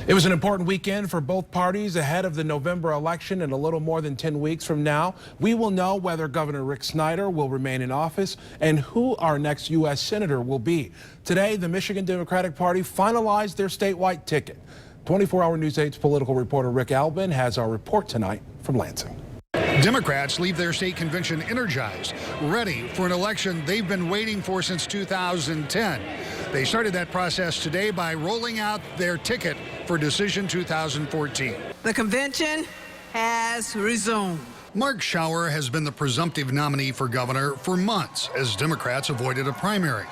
It was an important weekend for both parties ahead of the November election. In a little more than 10 weeks from now, we will know whether Governor Rick Snyder will remain in office and who our next U.S. Senator will be. Today, the Michigan Democratic Party finalized their statewide ticket. 24-hour News 8's political reporter Rick Albin has our report tonight from Lansing. Democrats leave their state convention energized, ready for an election they've been waiting for since 2010. They started that process today by rolling out their ticket for Decision 2014. The convention has resumed. Mark Schauer has been the presumptive nominee for governor for months as Democrats avoided a primary.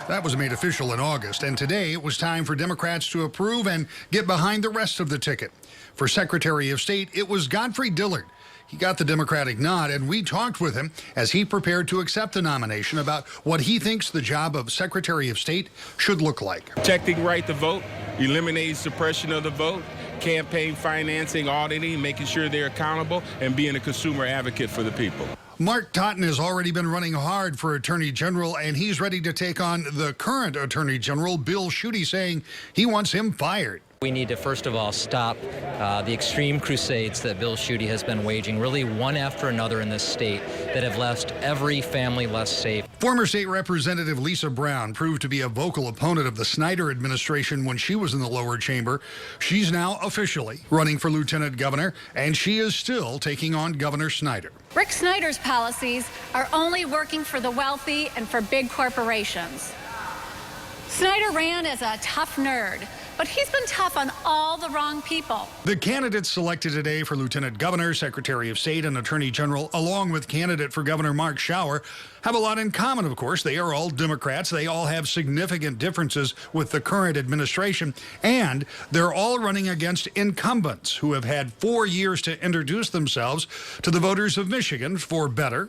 That was made official in August, and today it was time for Democrats to approve and get behind the rest of the ticket. For Secretary of State, it was Godfrey Dillard. He got the Democratic nod, and we talked with him as he prepared to accept the nomination about what he thinks the job of Secretary of State should look like. Protecting right to vote, eliminating suppression of the vote, campaign financing, auditing, making sure they're accountable, and being a consumer advocate for the people. Mark Totten has already been running hard for Attorney General, and he's ready to take on the current Attorney General, Bill Schuette, saying he wants him fired. We need to, first of all, stop the extreme crusades that Bill Schuette has been waging, really one after another in this state, that have left every family less safe. Former State Representative Lisa Brown proved to be a vocal opponent of the Snyder administration when she was in the lower chamber. She's now officially running for lieutenant governor, and she is still taking on Governor Snyder. Rick Snyder's policies are only working for the wealthy and for big corporations. Snyder ran as a tough nerd, but he's been tough on all the wrong people. The candidates selected today for Lieutenant Governor, Secretary of State, and Attorney General, along with candidate for Governor Mark Schauer, have a lot in common, of course. They are all Democrats. They all have significant differences with the current administration, and they're all running against incumbents who have had 4 years to introduce themselves to the voters of Michigan for better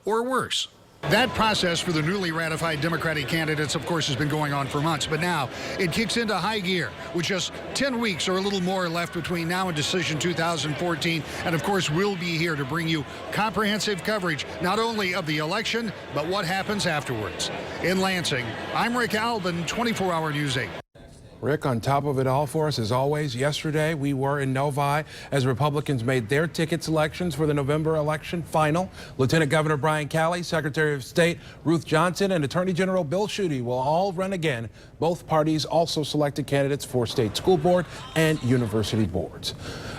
or worse. That process for the newly ratified Democratic candidates, of course, has been going on for months, but now it kicks into high gear with just 10 weeks or a little more left between now and Decision 2014. And, of course, we'll be here to bring you comprehensive coverage, not only of the election, but what happens afterwards. In Lansing, I'm Rick Albin, 24-hour News 8. Rick, on top of it all for us, as always, yesterday we were in Novi as Republicans made their ticket selections for the November election final. Lieutenant Governor Brian Calley, Secretary of State Ruth Johnson, and Attorney General Bill Schuette will all run again. Both parties also selected candidates for state school board and university boards.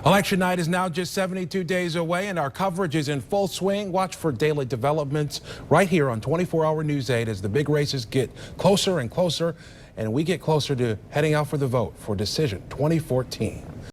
Election night is now just 72 days away, and our coverage is in full swing. Watch for daily developments right here on 24-hour News 8 as the big races get closer and closer, and we get closer to heading out for the vote for Decision 2014.